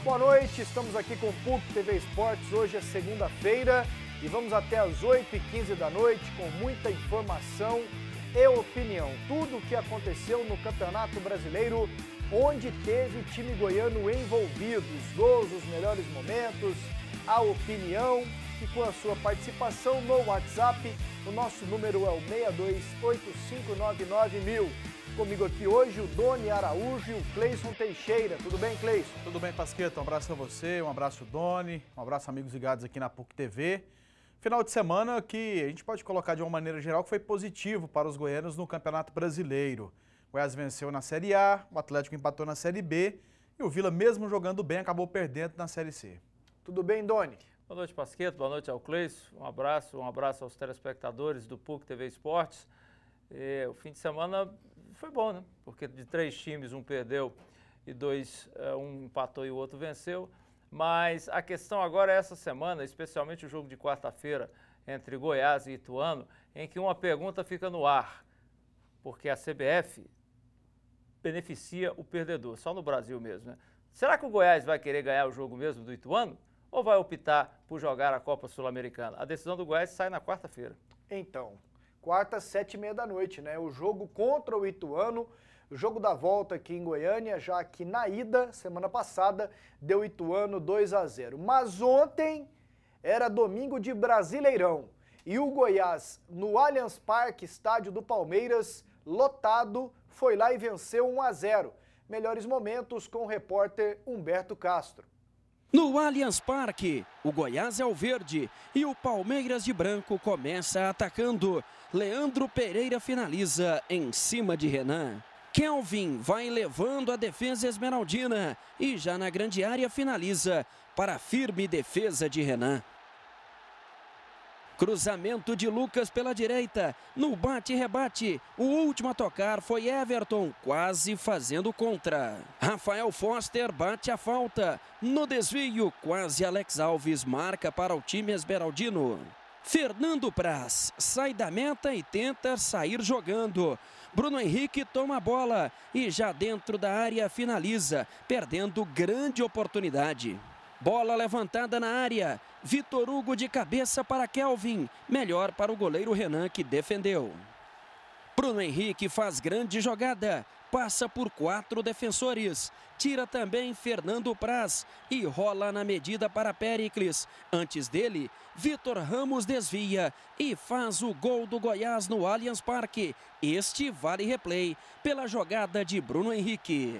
Boa noite, estamos aqui com o PUC TV Esportes. Hoje é segunda-feira e vamos até às 8h15 da noite com muita informação e opinião. Tudo o que aconteceu no Campeonato Brasileiro, onde teve time goiano envolvido, os gols, os melhores momentos, a opinião e com a sua participação no WhatsApp. O nosso número é o 6285991000. Comigo aqui hoje o Doni Araújo e o Cleison Teixeira. Tudo bem, Cleison? Tudo bem, Pasqueta. Um abraço a você, um abraço, Doni, um abraço, amigos ligados aqui na PUC TV. Final de semana que a gente pode colocar de uma maneira geral que foi positivo para os goianos no Campeonato Brasileiro. O Goiás venceu na Série A, o Atlético empatou na Série B e o Vila, mesmo jogando bem, acabou perdendo na Série C. Tudo bem, Doni? Boa noite, Pasqueta. Boa noite ao Cleison. Um abraço aos telespectadores do PUC TV Esportes. O fim de semana foi bom, né? Porque de 3 times, um perdeu e um empatou e o outro venceu. Mas a questão agora é essa semana, especialmente o jogo de quarta-feira entre Goiás e Ituano, em que uma pergunta fica no ar, porque a CBF beneficia o perdedor, só no Brasil mesmo, né? Será que o Goiás vai querer ganhar o jogo mesmo do Ituano ou vai optar por jogar a Copa Sul-Americana? A decisão do Goiás sai na quarta-feira. Então, quarta, 7h30 da noite, né? O jogo contra o Ituano, o jogo da volta aqui em Goiânia, já que na ida, semana passada, deu Ituano 2-0. Mas ontem era domingo de Brasileirão e o Goiás, no Allianz Parque, estádio do Palmeiras, lotado, foi lá e venceu 1-0. Melhores momentos com o repórter Humberto Castro. No Allianz Parque, o Goiás é o verde e o Palmeiras de branco começa atacando. Leandro Pereira finaliza em cima de Renan. Kelvin vai levando a defesa esmeraldina e já na grande área finaliza para a firme defesa de Renan. Cruzamento de Lucas pela direita, no bate-rebate, o último a tocar foi Everton, quase fazendo contra. Rafael Foster bate a falta, no desvio, quase Alex Alves marca para o time esmeraldino. Fernando Praz sai da meta e tenta sair jogando. Bruno Henrique toma a bola e já dentro da área finaliza, perdendo grande oportunidade. Bola levantada na área, Vitor Hugo de cabeça para Kelvin, melhor para o goleiro Renan que defendeu. Bruno Henrique faz grande jogada, passa por 4 defensores, tira também Fernando Praz e rola na medida para Péricles. Antes dele, Vitor Ramos desvia e faz o gol do Goiás no Allianz Parque. Este vale replay pela jogada de Bruno Henrique.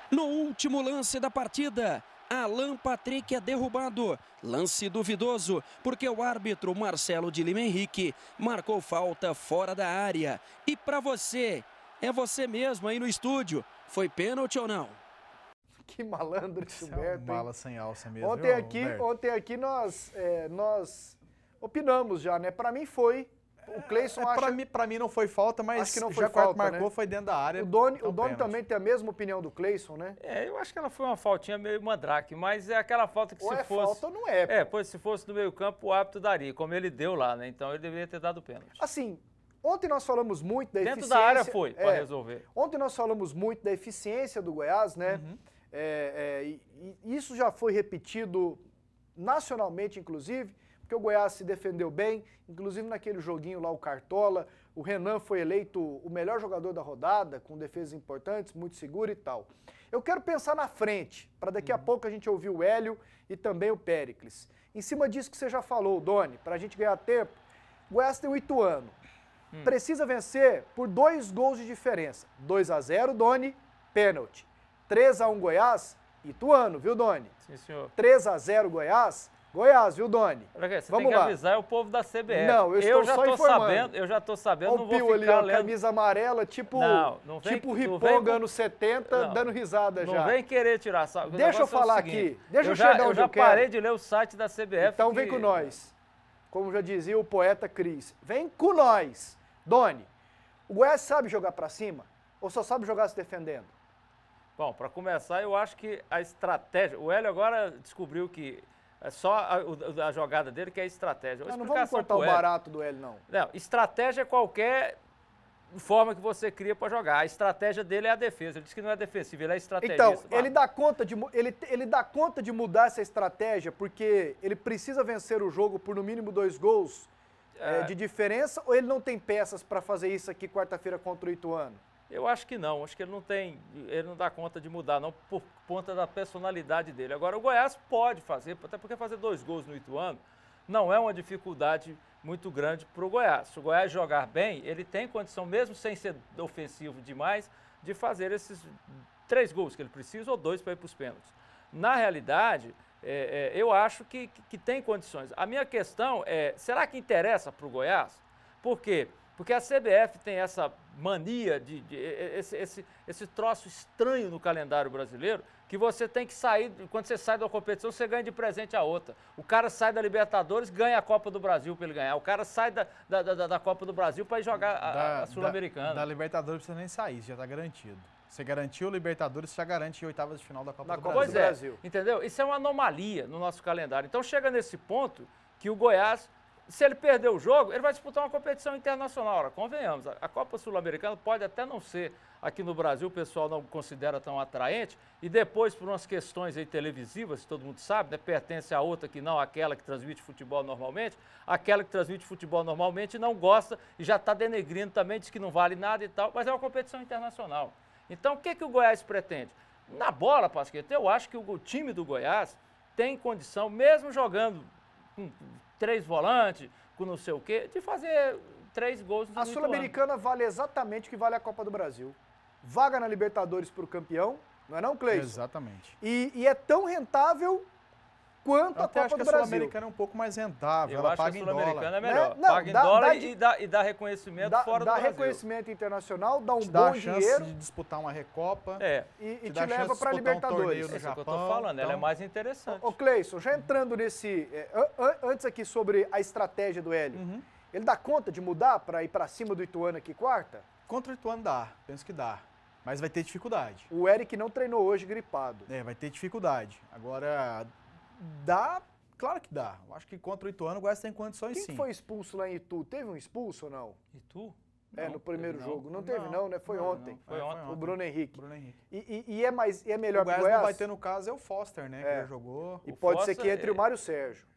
No último lance da partida, Alan Patrick é derrubado. Lance duvidoso, porque o árbitro Marcelo de Lima Henrique marcou falta fora da área. E para você, é você mesmo aí no estúdio, foi pênalti ou não? Que malandro esse Humberto, hein? Bala sem alça mesmo. Ontem aqui nós opinamos já, né? Para mim foi. O Cleison acha... Pra mim não foi falta, mas acho que não foi já falta, marcou, né? foi dentro da área. O Doni também tem a mesma opinião do Cleison, né? Eu acho que ela foi uma faltinha meio mandrake, mas é aquela falta que ou se é fosse... falta ou não é. Pois se fosse no meio campo, o árbitro daria, como ele deu lá, né? Então ele deveria ter dado pênalti. Assim, ontem nós falamos muito da eficiência... Dentro da área foi, para resolver. Ontem nós falamos muito da eficiência do Goiás, né? Uhum. E isso já foi repetido nacionalmente, inclusive, porque o Goiás se defendeu bem, inclusive naquele joguinho lá, o Cartola, o Renan foi eleito o melhor jogador da rodada, com defesas importantes, muito seguro e tal. Eu quero pensar na frente, para daqui a pouco a gente ouvir o Hélio e também o Péricles. Em cima disso que você já falou, Doni, para a gente ganhar tempo, o Goiás tem o Ituano. Precisa vencer por 2 gols de diferença. 2-0, Doni, pênalti. 3-1 Goiás, Ituano, viu, Doni? Sim, senhor. 3-0 Goiás, viu, Doni? Você Vamos tem que lá. avisar o povo da CBF. Não, eu estou só informando. Eu já estou sabendo, Olha não o vou Pio ficar ali, lendo. camisa amarela, tipo Riponga anos 70, dando risada já. Não vem querer tirar sal. Deixa eu falar aqui, deixa eu chegar onde eu quero. Eu já parei de ler o site da CBF. Então vem com nós. Como já dizia o poeta Cris, vem com nós. Doni, o Goiás sabe jogar pra cima ou só sabe jogar se defendendo? Bom, para começar, eu acho que a estratégia... O Hélio agora descobriu que É só a jogada dele que é estratégia. Não vamos cortar o barato do Hélio, não. Não, estratégia é qualquer forma que você cria para jogar. A estratégia dele é a defesa. Ele disse que não é defensivo, ele é estrategista. Então, ele dá conta de mudar essa estratégia porque ele precisa vencer o jogo por no mínimo 2 gols de diferença, ou ele não tem peças para fazer isso aqui quarta-feira contra o Ituano? Eu acho que não, acho que ele não dá conta de mudar, não, por conta da personalidade dele. Agora, o Goiás pode fazer, até porque fazer 2 gols no Ituano não é uma dificuldade muito grande para o Goiás. Se o Goiás jogar bem, ele tem condição, mesmo sem ser ofensivo demais, de fazer esses 3 gols que ele precisa ou 2 para ir para os pênaltis. Na realidade, eu acho que tem condições. A minha questão é, será que interessa para o Goiás? Por quê? Porque a CBF tem essa mania, esse troço estranho no calendário brasileiro, que você tem que sair, quando você sai da competição, você ganha de presente a outra. O cara sai da Libertadores, ganha a Copa do Brasil para ele ganhar. O cara sai da Copa do Brasil para ir jogar a Sul-Americana. Da Libertadores não precisa nem sair, já está garantido. Você garantiu o Libertadores, você já garante oitavas de final da Copa do Brasil. Pois é, entendeu? Isso é uma anomalia no nosso calendário. Então chega nesse ponto que o Goiás, se ele perder o jogo, ele vai disputar uma competição internacional. Ora, convenhamos, a Copa Sul-Americana pode até não ser, aqui no Brasil o pessoal não considera tão atraente, e depois, por umas questões aí televisivas, todo mundo sabe, né, pertence a outra que não aquela que transmite futebol normalmente, aquela que transmite futebol normalmente não gosta e já está denegrindo também, diz que não vale nada e tal, mas é uma competição internacional. Então, o que o Goiás pretende? Na bola, Pasqueta, eu acho que o time do Goiás tem condição, mesmo jogando com 3 volantes, com não sei o quê, de fazer 3 gols no Ituano. A Sul-Americana vale exatamente o que vale a Copa do Brasil. Vaga na Libertadores para o campeão, não é não, Cleison? Exatamente. E é tão rentável quanto a Copa do Brasil. Eu acho que a Sul-Americana é um pouco mais rentável, ela paga em dólar. Eu acho que a Sul-Americana é melhor. Não, paga em dólar e dá reconhecimento fora do Brasil. Dá reconhecimento internacional, dá um te dá bom dinheiro. De disputar uma Recopa. E te leva para a Libertadores. No Isso é o que eu Japão, tô falando, então... ela é mais interessante. Ô Cleison, já entrando nesse... antes aqui sobre a estratégia do Hélio, ele dá conta de mudar para ir para cima do Ituano aqui quarta? Contra o Ituano dá, penso que dá. Mas vai ter dificuldade. O Eric não treinou hoje gripado. Vai ter dificuldade. Agora, dá... Claro que dá. Eu acho que contra o Ituano o Goiás tem condições, sim. Quem foi expulso lá em Itu? Teve um expulso ou não? Itu? No primeiro jogo. Não teve não, né? Foi ontem. Foi ontem. O Bruno Henrique. Bruno Henrique. E é melhor pro Goiás? O Goiás? não vai ter no caso é o Foster, né? Que já jogou. E pode ser que entre o Mário Sérgio.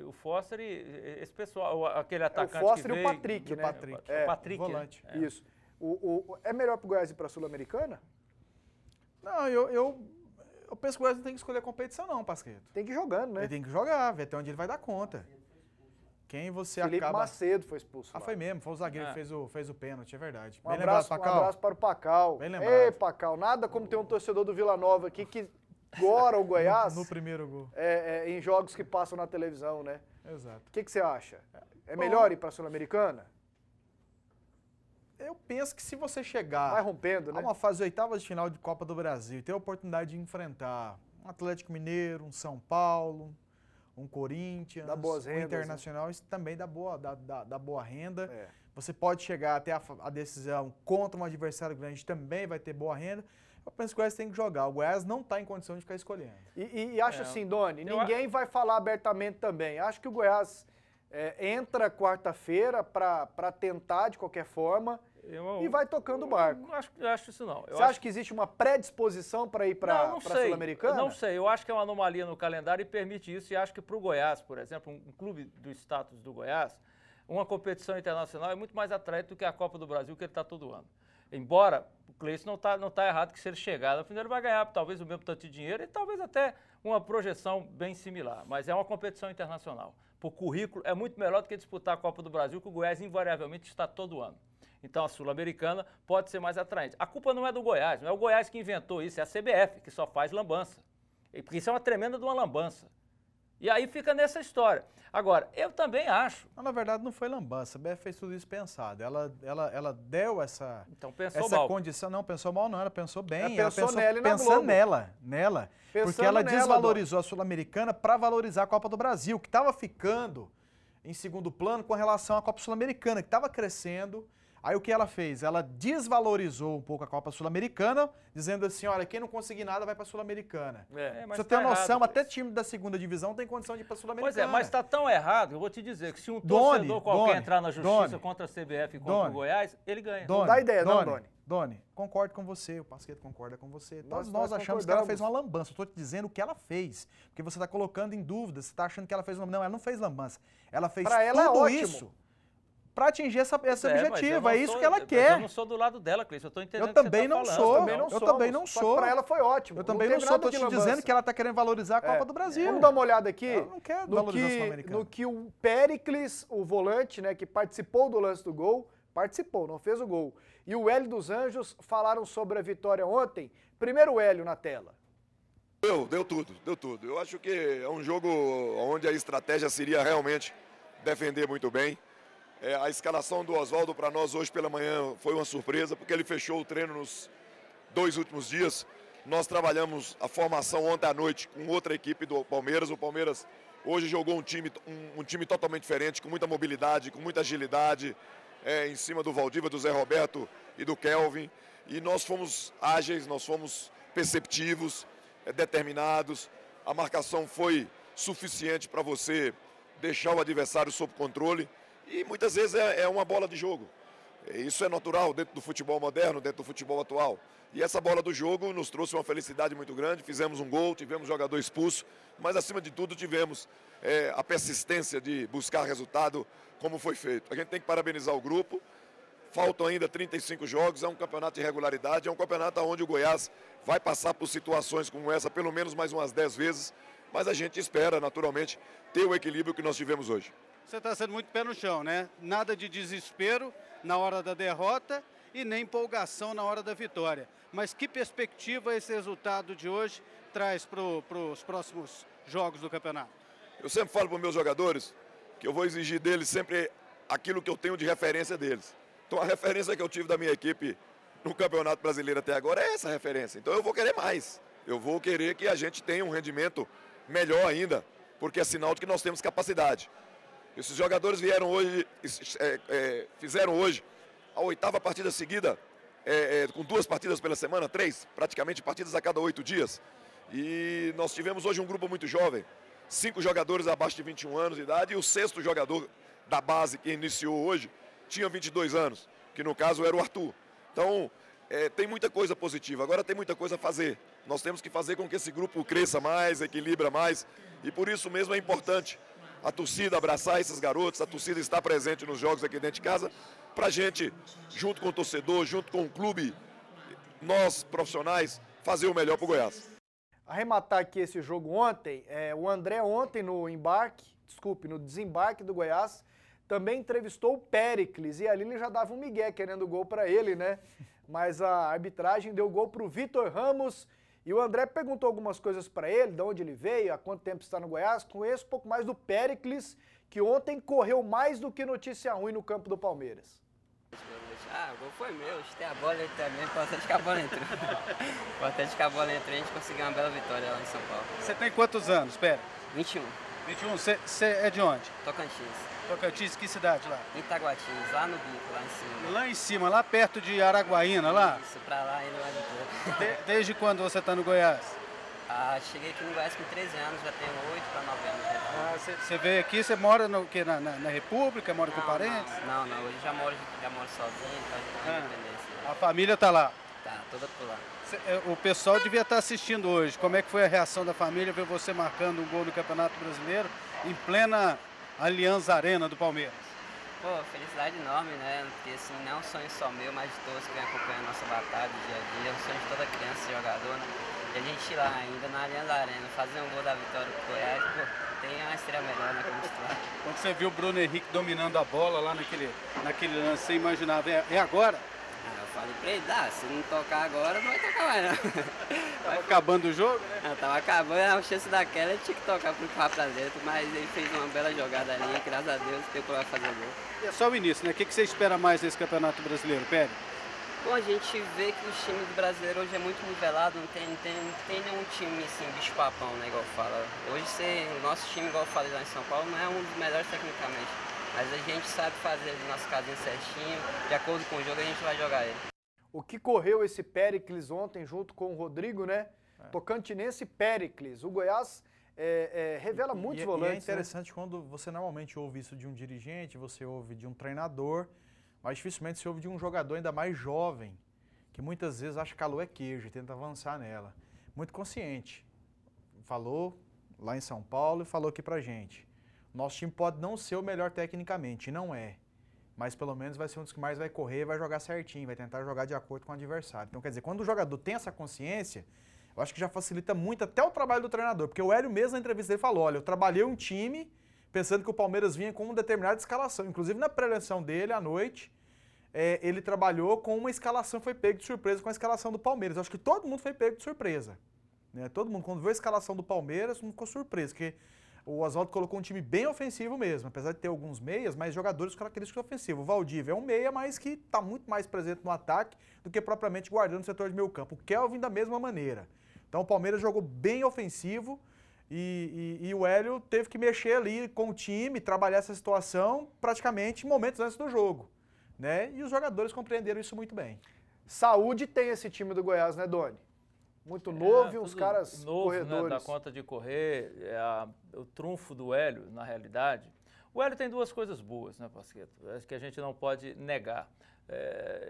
O Foster e esse pessoal, aquele atacante o Foster que veio, e o Patrick, né? O Patrick, volante. Né? Isso. É melhor pro Goiás ir pra Sul-Americana? Não, eu penso que o Goiás não tem que escolher a competição não, Pasqueto. Tem que ir jogando, né? Ele tem que jogar, ver até onde ele vai dar conta. Quem você Felipe acaba... Macedo foi expulso. Foi mesmo, foi o zagueiro que fez o pênalti, é verdade. Um abraço para o Pacal. Bem lembrado. Ei, Pacal, nada como ter um torcedor do Vila Nova aqui que gora o Goiás no primeiro gol. Em jogos que passam na televisão, né? Exato. O que você acha? É melhor ir para a Sul-Americana? Eu penso que se você chegar vai rompendo, né? a uma fase de oitavas de final de Copa do Brasil e ter a oportunidade de enfrentar um Atlético Mineiro, um São Paulo, um Corinthians, um Internacional, isso também dá boa renda. Você pode chegar até a decisão contra um adversário grande, também vai ter boa renda. Eu penso que o Goiás tem que jogar. O Goiás não está em condição de ficar escolhendo. E acho assim, Doni, ninguém vai falar abertamente também. Acho que o Goiás entra quarta-feira para tentar de qualquer forma e vai tocando o barco. Acho isso não. Você acha que existe uma predisposição para ir para a Sul-Americana? Não sei. Eu acho que é uma anomalia no calendário e permite isso. E acho que para o Goiás, por exemplo, um clube do status do Goiás, uma competição internacional é muito mais atraente do que a Copa do Brasil, que ele está todo ano. Embora o Cleison não tá errado que se ele chegar no final ele vai ganhar talvez o mesmo tanto de dinheiro e talvez até uma projeção bem similar. Mas é uma competição internacional. Por currículo é muito melhor do que disputar a Copa do Brasil, que o Goiás invariavelmente está todo ano. Então a Sul-Americana pode ser mais atraente. A culpa não é do Goiás, não é o Goiás que inventou isso, é a CBF, que só faz lambança. Porque isso é uma tremenda de uma lambança. E aí fica nessa história. Agora, eu também acho... Não, na verdade, não foi lambança. A CBF fez tudo isso pensado. Ela deu essa condição. Não, pensou mal não, ela pensou bem. Ela pensou nela e na pensando Globo. nela. Pensando porque ela nela, desvalorizou a Sul-Americana para valorizar a Copa do Brasil, que estava ficando em segundo plano com relação à Copa Sul-Americana, que estava crescendo. Aí o que ela fez? Ela desvalorizou um pouco a Copa Sul-Americana, dizendo assim, olha, quem não conseguir nada vai para a Sul-Americana. Mas você tem noção, errado, até time da segunda divisão tem condição de ir para a Sul-Americana. Pois é, mas está tão errado, eu vou te dizer que se um torcedor qualquer entrar na justiça contra a CBF e contra o Goiás, ele ganha. Não dá ideia, não, Doni. Doni, concordo com você, o Pasquetto concorda com você. Todos nós achamos que ela fez uma lambança. Eu estou te dizendo o que ela fez. Porque você está colocando em dúvida, você está achando que ela fez uma... Não, ela não fez lambança. Ela fez tudo isso para atingir esse objetivo. É isso que ela quer. Eu não sou do lado dela, Cleiton. Eu estou entendendo o que você está falando. Eu também não sou. Para ela foi ótimo. Eu também não sou. Estou te dizendo que ela está querendo valorizar a Copa do Brasil. Vamos dar uma olhada aqui ela não quer valorização no que o Péricles, o volante, né, que participou do lance do gol, não fez o gol, e o Hélio dos Anjos falaram sobre a vitória ontem. Primeiro o Hélio na tela. Deu tudo. Eu acho que é um jogo onde a estratégia seria realmente defender muito bem. A escalação do Oswaldo para nós hoje pela manhã foi uma surpresa, porque ele fechou o treino nos 2 últimos dias. Nós trabalhamos a formação ontem à noite com outra equipe do Palmeiras. O Palmeiras hoje jogou um time totalmente diferente, com muita mobilidade, com muita agilidade, em cima do Valdívia, do Zé Roberto e do Kelvin. E nós fomos ágeis, nós fomos perceptivos, determinados. A marcação foi suficiente para você deixar o adversário sob controle. E muitas vezes é uma bola de jogo. Isso é natural dentro do futebol moderno, dentro do futebol atual. E essa bola do jogo nos trouxe uma felicidade muito grande. Fizemos um gol, tivemos jogador expulso, mas acima de tudo tivemos a persistência de buscar resultado como foi feito. A gente tem que parabenizar o grupo. Faltam ainda 35 jogos, é um campeonato de regularidade, é um campeonato onde o Goiás vai passar por situações como essa pelo menos mais umas 10 vezes, mas a gente espera, naturalmente, ter o equilíbrio que nós tivemos hoje. Você está sendo muito pé no chão, né? Nada de desespero na hora da derrota e nem empolgação na hora da vitória. Mas que perspectiva esse resultado de hoje traz para os próximos jogos do campeonato? Eu sempre falo para os meus jogadores que eu vou exigir deles sempre aquilo que eu tenho de referência deles. Então a referência que eu tive da minha equipe no Campeonato Brasileiro até agora é essa referência. Então eu vou querer mais. Eu vou querer que a gente tenha um rendimento melhor ainda, porque é sinal de que nós temos capacidade. Esses jogadores vieram hoje, fizeram hoje a 8ª partida seguida, com 2 partidas pela semana, 3, praticamente partidas a cada 8 dias. E nós tivemos hoje um grupo muito jovem, 5 jogadores abaixo de 21 anos de idade, e o 6º jogador da base que iniciou hoje tinha 22 anos, que no caso era o Arthur. Então, tem muita coisa positiva, agora tem muita coisa a fazer. Nós temos que fazer com que esse grupo cresça mais, equilibra mais, e por isso mesmo é importante a torcida abraçar esses garotos, a torcida estar presente nos jogos aqui dentro de casa, para a gente, junto com o torcedor, junto com o clube, nós profissionais, fazer o melhor para o Goiás. Arrematar aqui esse jogo ontem, o André ontem no desembarque do Goiás, também entrevistou o Péricles, e ali ele já dava um migué querendo gol para ele, né? Mas a arbitragem deu gol para o Vitor Ramos, e o André perguntou algumas coisas para ele, de onde ele veio, há quanto tempo está no Goiás. Conheço um pouco mais do Péricles, que ontem correu mais do que notícia ruim no campo do Palmeiras. O gol foi meu, chutei a bola também, importante que a bola entrou. Importante que a bola entrou e a gente conseguiu uma bela vitória lá em São Paulo. Você tem quantos anos, Pérez? 21. 21, você é de onde? Tocantins. Tocantins, que cidade lá? Itaguatins, lá no Bico, lá em cima. Lá em cima, lá perto de Araguaína, lá? Isso, pra lá e no lado inteiro. Desde quando você está no Goiás? Cheguei aqui no Goiás com 13 anos, já tenho 8 para 9 anos. Você veio aqui, você mora na República, mora com parentes? Não, hoje já moro sozinho, tá independência. A família está lá? Tá, toda por lá. O pessoal devia estar assistindo hoje. Como é que foi a reação da família ver você marcando um gol no Campeonato Brasileiro em plena Allianz Arena do Palmeiras? Pô, felicidade enorme, né? Porque assim, não é um sonho só meu, mas de todos que vem acompanhando a nossa batalha do dia a dia. É um sonho de toda criança e jogador, né? E a gente ir lá ainda na Allianz Arena, fazer um gol da vitória pro Goiás, pô, tem uma estrela melhor, né? Como titular. Quando você viu o Bruno Henrique dominando a bola lá naquele lance, você imaginava, é agora? Eu falei pra ele, se não tocar agora, não vai tocar mais não. Tava acabando o jogo, né? Tava acabando, a chance daquela ele tinha que tocar pro empurrar pra dentro, mas ele fez uma bela jogada ali, graças a Deus, deu pra fazer gol. E é só o início, né? O que você espera mais desse Campeonato Brasileiro, Pérez? Bom, a gente vê que o time do brasileiro hoje é muito nivelado, não tem nenhum time assim, bicho-papão, né, igual fala. Hoje o nosso time, igual eu falei lá em São Paulo, não é um dos melhores tecnicamente. Mas a gente sabe fazer o nosso casinho certinho, de acordo com o jogo a gente vai jogar ele. O que correu esse Péricles ontem junto com o Rodrigo, né? Tocantinense Péricles. O Goiás revela muitos volantes. E é interessante, né? Quando você normalmente ouve isso de um dirigente, você ouve de um treinador, mas dificilmente você ouve de um jogador ainda mais jovem, que muitas vezes acha que a lua é queijo e tenta avançar nela. Muito consciente. Falou lá em São Paulo e falou aqui pra gente. Nosso time pode não ser o melhor tecnicamente, e não é. Mas pelo menos vai ser um dos que mais vai correr, vai jogar certinho, vai tentar jogar de acordo com o adversário. Então, quer dizer, quando o jogador tem essa consciência, eu acho que já facilita muito até o trabalho do treinador. Porque o Hélio mesmo na entrevista dele falou, olha, eu trabalhei um time pensando que o Palmeiras vinha com uma determinada escalação. Inclusive na pré-eleição dele, à noite, ele trabalhou com uma escalação, foi pego de surpresa com a escalação do Palmeiras. Eu acho que todo mundo foi pego de surpresa. Né? Todo mundo, quando viu a escalação do Palmeiras, não ficou surpreso, porque o Oswaldo colocou um time bem ofensivo mesmo, apesar de ter alguns meias, mas jogadores com características ofensivas. O Valdívia é um meia, mas que está muito mais presente no ataque do que propriamente guardando o setor de meio campo. O Kelvin da mesma maneira. Então o Palmeiras jogou bem ofensivo e o Hélio teve que mexer ali com o time, trabalhar essa situação praticamente momentos antes do jogo. Né? E os jogadores compreenderam isso muito bem. Saúde tem esse time do Goiás, né, Doni? Muito novo e uns caras novo, corredores. Né, dá conta de correr, o trunfo do Hélio, na realidade. O Hélio tem duas coisas boas, né, Pasqueto? Acho que a gente não pode negar,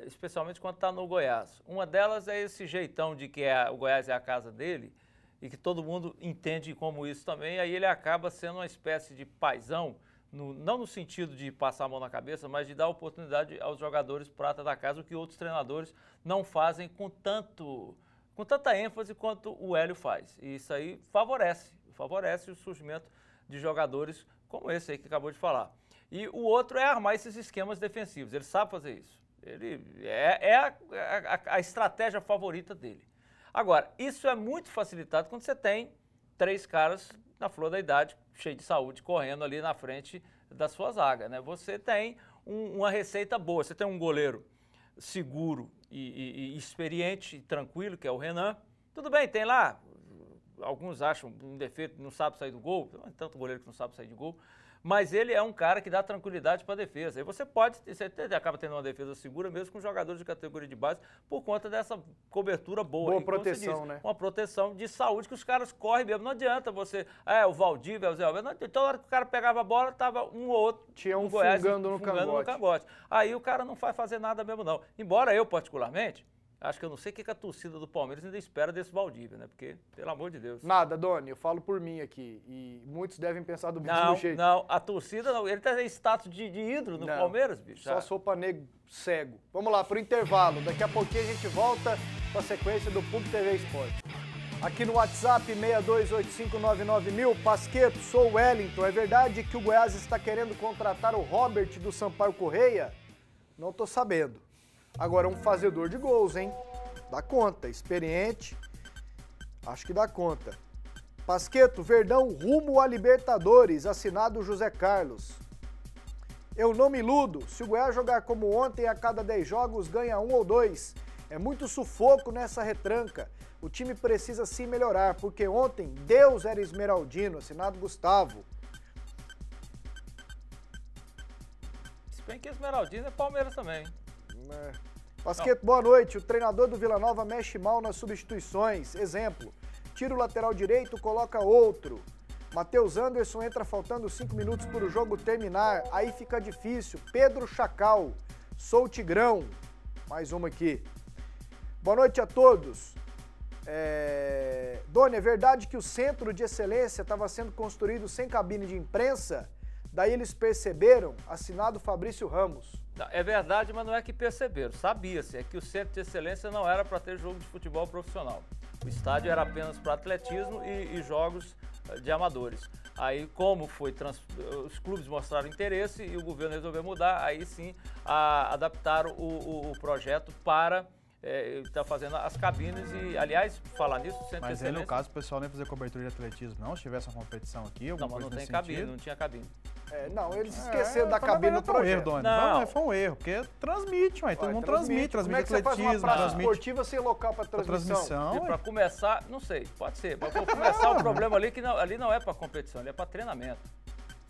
especialmente quando está no Goiás. Uma delas é esse jeitão de que o Goiás é a casa dele e que todo mundo entende como isso também, aí ele acaba sendo uma espécie de paizão, não no sentido de passar a mão na cabeça, mas de dar oportunidade aos jogadores prata da casa, o que outros treinadores não fazem com tanta ênfase quanto o Hélio faz. E isso aí favorece o surgimento de jogadores como esse aí que acabou de falar. E o outro é armar esses esquemas defensivos. Ele sabe fazer isso. Ele a estratégia favorita dele. Agora, isso é muito facilitado quando você tem 3 caras na flor da idade, cheio de saúde, correndo ali na frente da sua zaga, né? Você tem uma receita boa. Você tem um goleiro seguro e experiente e tranquilo, que é o Renan. Tudo bem, tem lá, alguns acham um defeito, não sabe sair do gol, não é tanto goleiro que não sabe sair de gol, mas ele é um cara que dá tranquilidade para a defesa. Aí você acaba tendo uma defesa segura mesmo com jogadores de categoria de base por conta dessa cobertura boa. Boa proteção, né? Uma proteção de saúde que os caras correm mesmo. Não adianta você, o Valdívia, o Zé Alberto, toda hora que o cara pegava a bola, tava um ou outro tinha um Goiás, fungando no cangote. Aí o cara não vai fazer nada mesmo não. Embora eu, particularmente, acho que eu não sei o que a torcida do Palmeiras ainda espera desse Valdívia, né? Porque, pelo amor de Deus. Nada, Doni, eu falo por mim aqui. E muitos devem pensar do mesmo jeito. Não, a torcida não. Ele tem status de ídolo no Palmeiras, bicho. Só sopa negro cego. Vamos lá, pro intervalo. Daqui a pouquinho a gente volta com a sequência do PUC TV Esporte. Aqui no WhatsApp, 628599.000. Pasqueto, sou o Wellington. É verdade que o Goiás está querendo contratar o Robert do Sampaio Correia? Não tô sabendo. Agora, um fazedor de gols, hein? Dá conta, experiente, acho que dá conta. Pasqueto, Verdão rumo a Libertadores, assinado José Carlos. Eu não me iludo, se o Goiás jogar como ontem, a cada 10 jogos ganha 1 ou 2. É muito sufoco nessa retranca. O time precisa sim melhorar, porque ontem Deus era esmeraldino, assinado Gustavo. Se bem que esmeraldino é Palmeiras também. Pasqueto, boa noite. O treinador do Vila Nova mexe mal nas substituições. Exemplo, tira o lateral direito, coloca outro. Matheus Anderson entra faltando 5 minutos para o jogo terminar. Aí fica difícil. Pedro Chacal, sou Tigrão. Mais uma aqui. Boa noite a todos. Doni, é verdade que o centro de excelência estava sendo construído sem cabine de imprensa? Daí eles perceberam, assinado Fabrício Ramos. É verdade, mas não é que perceberam. Sabia-se, é que o centro de excelência não era para ter jogo de futebol profissional. O estádio era apenas para atletismo e jogos de amadores. Aí, como os clubes mostraram interesse e o governo resolveu mudar, aí sim adaptaram o projeto para está fazendo as cabines e, aliás, falar nisso, o centro de excelência... Mas aí, no caso, o pessoal nem fazer cobertura de atletismo, não? Se tivesse uma competição aqui, alguma coisa nesse sentido? Não, mas não tem cabine, não tinha cabine. Não, eles esqueceram da cabine no projeto. Foi um erro, Doni. Não, foi um erro, porque transmite, todo mundo transmite como é que você faz uma praça esportiva sem local para transmissão? E para começar, não sei, pode ser, mas para começar o problema ali, que ali não é para competição, ali é para treinamento.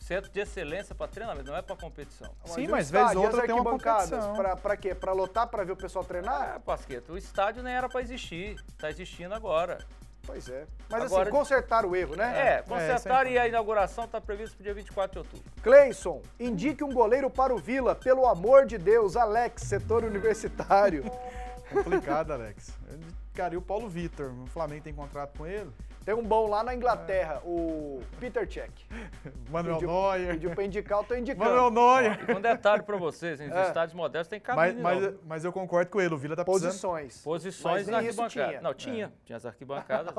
centro de excelência para treinamento, não é para competição. Sim, o mas vez estádio, outra as tem uma arquibancadas, competição. Pra quê? Pra lotar, pra ver o pessoal treinar? Pasqueta, o estádio nem era para existir, está existindo agora. Pois é. Mas Agora- assim, consertar o erro, né? Consertar e a inauguração está prevista para o dia 24 de outubro. Cleison, indique um goleiro para o Vila, pelo amor de Deus. Alex, setor universitário. Complicado, Alex. Eu indicaria o Paulo Vitor. O Flamengo tem contrato com ele. Tem um bom lá na Inglaterra, o Peter Cech. Manuel Neuer. Pediu pra indicar, eu tô indicando. Manuel Neuer. E um detalhe para vocês, hein, os estádios modernos têm cabine, não. Mas eu concordo com ele. O Vila tá precisando. Posições. Posições Mas na nem isso arquibancada. tinha. Não, tinha as arquibancadas.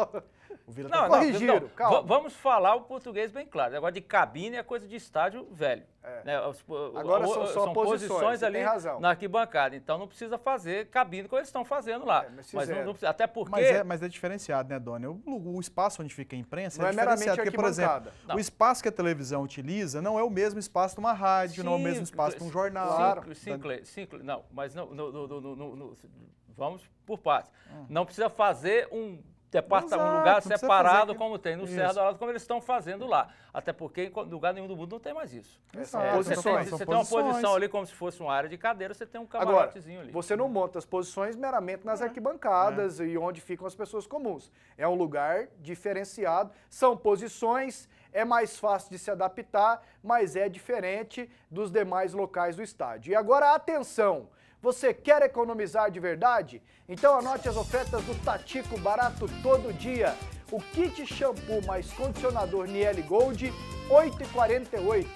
O Vila Não, tá não, corrigiram, não. calma. Vamos falar o português bem claro. Negócio de cabine é coisa de estádio velho. Né? Agora são só posições, você ali tem razão. na arquibancada. Então não precisa fazer cabine como eles estão fazendo lá. mas Mas fizeram. não precisa, até porque... Mas é diferenciado, né, Doni? O espaço onde fica a imprensa Não é é meramente diferenciado. Porque, por exemplo, arquibancada. Não. o espaço que a televisão utiliza não é o mesmo espaço de uma rádio, não é o mesmo espaço de um jornal. Claro. Sim, não, mas não, vamos por partes. Não precisa fazer um Exato, lugar não precisa separado fazer como tem no isso. Serra Dourada, como eles estão fazendo lá. Até porque em lugar nenhum do mundo não tem mais isso. Exato, Você posições. tem uma posição ali como se fosse uma área de cadeira, você tem um Agora, camarotezinho ali. você não monta as posições meramente nas arquibancadas e onde ficam as pessoas comuns. É um lugar diferenciado, são posições, é mais fácil de se adaptar, mas é diferente dos demais locais do estádio. E agora, atenção! Você quer economizar de verdade? Então anote as ofertas do Tatico Barato Todo Dia. O kit shampoo mais condicionador Niele Gold, R$ 8,48.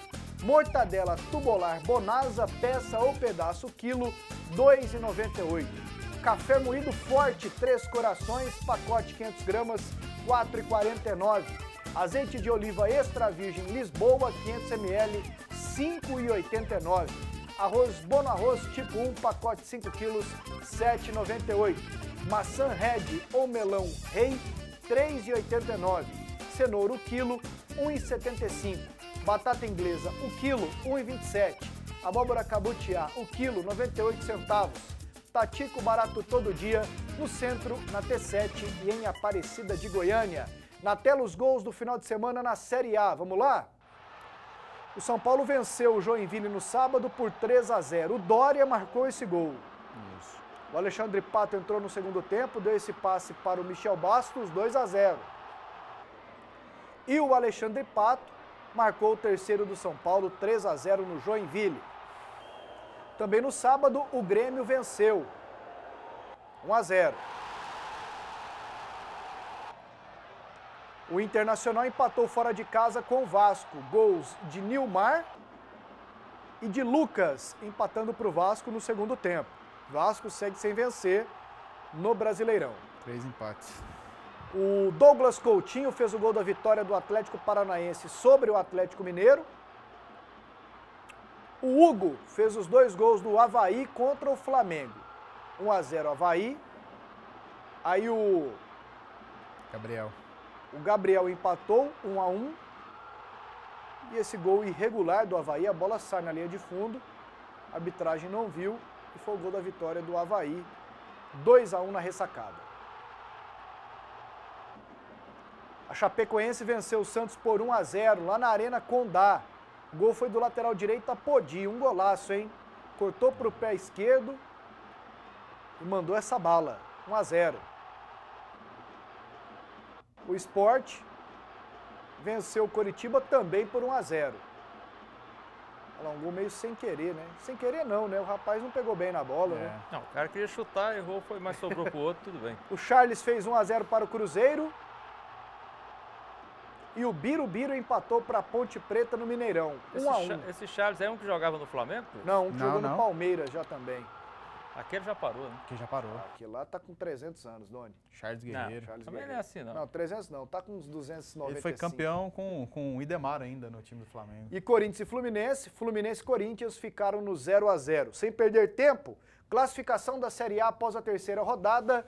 Mortadela tubular Bonasa, peça ou pedaço quilo, R$ 2,98. Café moído forte, 3 corações, pacote 500 gramas, R$ 4,49. Azeite de oliva extra virgem Lisboa, 500 ml, R$ 5,89. Arroz Bono Arroz tipo 1, pacote 5 quilos, R$ 7,98. Maçã Red ou melão Rei, R$ 3,89. Cenoura o quilo, R$ 1,75. Batata inglesa o quilo, R$ 1,27. Abóbora cabutiá o quilo, 98 centavos. Tatico Barato Todo Dia, no centro, na T7 e em Aparecida de Goiânia. Na tela os gols do final de semana na Série A. Vamos lá? O São Paulo venceu o Joinville no sábado por 3-0. O Dória marcou esse gol. Isso. O Alexandre Pato entrou no segundo tempo, deu esse passe para o Michel Bastos, 2-0. E o Alexandre Pato marcou o terceiro do São Paulo, 3-0 no Joinville. Também no sábado, o Grêmio venceu, 1-0. O Internacional empatou fora de casa com o Vasco. Gols de Nilmar e de Lucas, empatando para o Vasco no segundo tempo. Vasco segue sem vencer no Brasileirão. 3 empates. O Douglas Coutinho fez o gol da vitória do Atlético Paranaense sobre o Atlético Mineiro. O Hugo fez os 2 gols do Avaí contra o Flamengo. 1-0 Avaí. Aí o Gabriel empatou 1-1. E esse gol irregular do Avaí, a bola sai na linha de fundo. A arbitragem não viu e foi o gol da vitória do Avaí. 2-1 na ressacada. A Chapecoense venceu o Santos por 1-0 lá na Arena Condá. O gol foi do lateral direito Apodi, um golaço, hein? Cortou para o pé esquerdo e mandou essa bala. 1-0. O Sport venceu o Coritiba também por 1-0. Olha lá, um gol meio sem querer, né? Sem querer não, né? O rapaz não pegou bem na bola, né? Não, o cara queria chutar, errou, mas sobrou pro outro, tudo bem. O Charles fez 1-0 para o Cruzeiro. E o Birubiru empatou para a Ponte Preta no Mineirão. 1-1. Esse Charles é um que jogava no Flamengo? Não, um que jogou no não. Palmeiras já também. Aquele já parou, né? Que já parou. Aquele lá tá com 300 anos, Doni. Charles Não, Guerreiro. Charles também não é Guerreiro. assim, não. Não, 300 não, tá com uns 295. Ele foi campeão com o Idemar ainda no time do Flamengo. E Corinthians e Fluminense e Corinthians ficaram no 0-0. Sem perder tempo, classificação da Série A após a terceira rodada,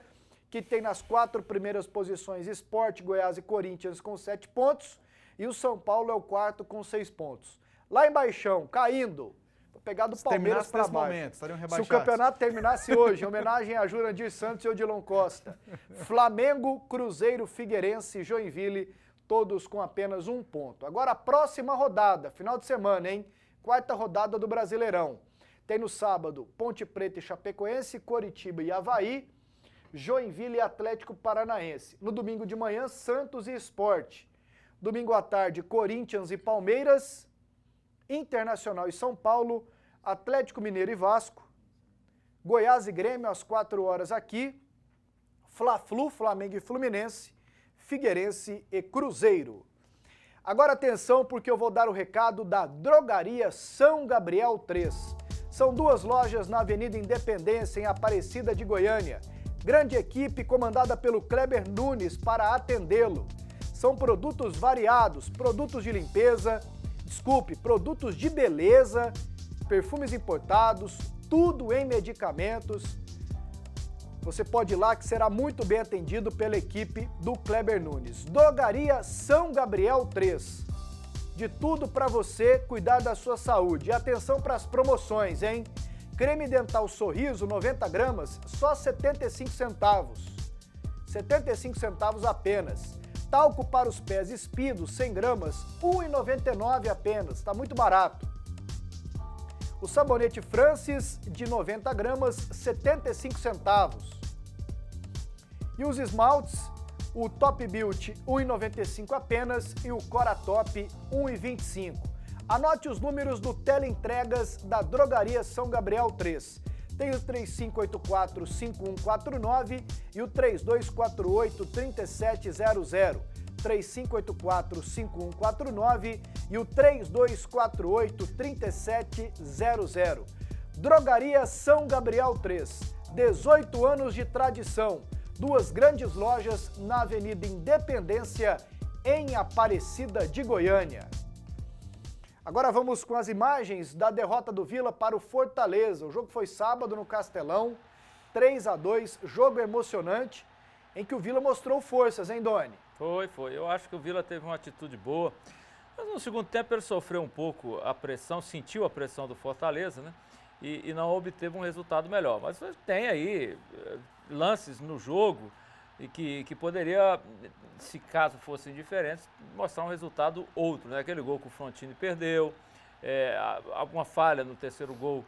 que tem nas 4 primeiras posições Sport, Goiás e Corinthians com 7 pontos, e o São Paulo é o quarto com 6 pontos. Lá embaixo, caindo, vou pegar do Palmeiras para baixo. Momento, estariam Se rebaixados. o campeonato terminasse hoje, em homenagem a Jurandir Santos e Odilon Costa, Flamengo, Cruzeiro, Figueirense, Joinville, todos com apenas 1 ponto. Agora a próxima rodada, final de semana, hein? 4ª rodada do Brasileirão. Tem no sábado Ponte Preta e Chapecoense, Coritiba e Avaí, Joinville e Atlético Paranaense. No domingo de manhã, Santos e Sport. Domingo à tarde, Corinthians e Palmeiras, Internacional e São Paulo, Atlético Mineiro e Vasco, Goiás e Grêmio às 4 horas aqui, Fla-Flu, Flamengo e Fluminense, Figueirense e Cruzeiro. Agora atenção, porque eu vou dar o recado da Drogaria São Gabriel 3. São 2 lojas na Avenida Independência, em Aparecida de Goiânia. Grande equipe comandada pelo Kleber Nunes para atendê-lo. São produtos variados, produtos de limpeza, produtos de beleza, perfumes importados, tudo em medicamentos. Você pode ir lá que será muito bem atendido pela equipe do Kleber Nunes. Drogaria São Gabriel 3. De tudo para você cuidar da sua saúde. E atenção para as promoções, hein? Creme dental Sorriso, 90 gramas, só 75 centavos. 75 centavos apenas. Talco para os pés Espido, 100 gramas, R$ 1,99 apenas. Está muito barato. O sabonete Francis, de 90 gramas, 75 centavos. E os esmaltes, o Top Beauty, R$ 1,95 apenas, e o Cora Top, R$ 1,25. Anote os números do Teleentregas da Drogaria São Gabriel 3. Tem o 3584-5149 e o 3248-3700. 3584-5149 e o 3248-3700. Drogaria São Gabriel 3. 18 anos de tradição. 2 grandes lojas na Avenida Independência, em Aparecida de Goiânia. Agora vamos com as imagens da derrota do Vila para o Fortaleza. O jogo foi sábado no Castelão, 3-2, jogo emocionante, em que o Vila mostrou forças, hein, Doni? Foi. Eu acho que o Vila teve uma atitude boa. Mas no segundo tempo ele sofreu um pouco a pressão, sentiu a pressão do Fortaleza, né? E não obteve um resultado melhor. Mas tem aí lances no jogo e que poderia, se caso fossem diferentes, mostrar um resultado outro, né? Aquele gol que o Frontini perdeu, alguma falha no terceiro gol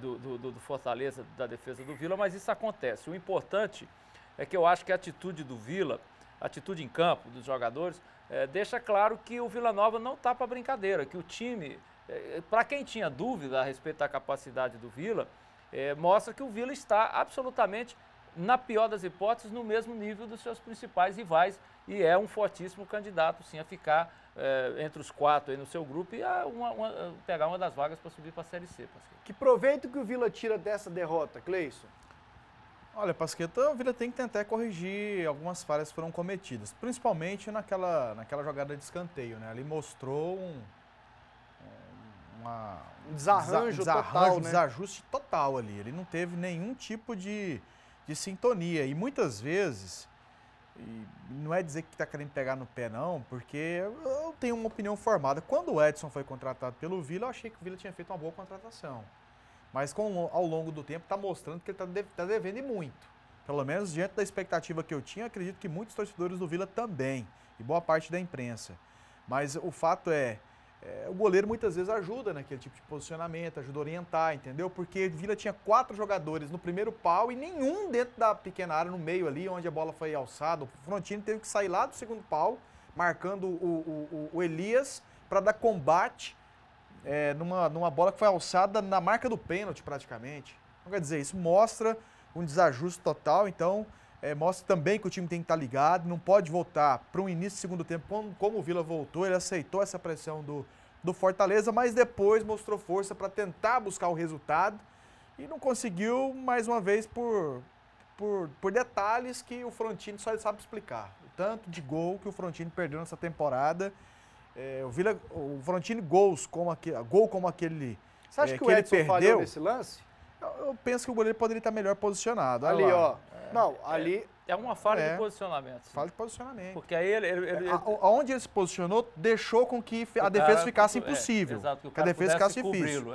do Fortaleza, da defesa do Vila, mas isso acontece. O importante é que eu acho que a atitude do Vila, a atitude em campo dos jogadores, deixa claro que o Vila Nova não está para brincadeira, que o time, para quem tinha dúvida a respeito da capacidade do Vila, mostra que o Vila está absolutamente, na pior das hipóteses, no mesmo nível dos seus principais rivais e é um fortíssimo candidato, sim, a ficar entre os 4 aí no seu grupo e pegar uma das vagas para subir para a Série C. Pasqueta. Que proveito que o Vila tira dessa derrota, Cleison? Olha, Pasqueta, o Vila tem que tentar corrigir algumas falhas que foram cometidas, principalmente naquela jogada de escanteio, né? Ali mostrou um desarranjo total, né? Desajuste total ali. Ele não teve nenhum tipo de sintonia. E muitas vezes, e não é dizer que está querendo pegar no pé não, porque eu tenho uma opinião formada. Quando o Edson foi contratado pelo Vila, eu achei que o Vila tinha feito uma boa contratação. Mas ao longo do tempo está mostrando que ele está devendo e muito. Pelo menos diante da expectativa que eu tinha, acredito que muitos torcedores do Vila também, e boa parte da imprensa. Mas o fato o goleiro muitas vezes ajuda naquele tipo de posicionamento, ajuda a orientar, entendeu? Porque o Vila tinha 4 jogadores no primeiro pau e nenhum dentro da pequena área, no meio ali, onde a bola foi alçada. O Frontini teve que sair lá do segundo pau, marcando o Elias para dar combate numa bola que foi alçada na marca do pênalti praticamente. Então, quer dizer, isso mostra um desajuste total, então mostra também que o time tem que estar ligado, não pode voltar para um início do segundo tempo como o Vila voltou, ele aceitou essa pressão do Fortaleza, mas depois mostrou força para tentar buscar o resultado e não conseguiu, mais uma vez, por detalhes que o Frontini só sabe explicar. O tanto de gol que o Frontini perdeu nessa temporada. O Frontini gol como aquele. Você acha que o Edson falhou nesse lance? Eu penso que o goleiro poderia estar melhor posicionado. Ali, ó. Não, ali... É uma falha de posicionamento. Sim. Falha de posicionamento. Porque aí ele... Aonde ele se posicionou, deixou com que a defesa ficasse impossível. Exato, que a defesa ficasse difícil.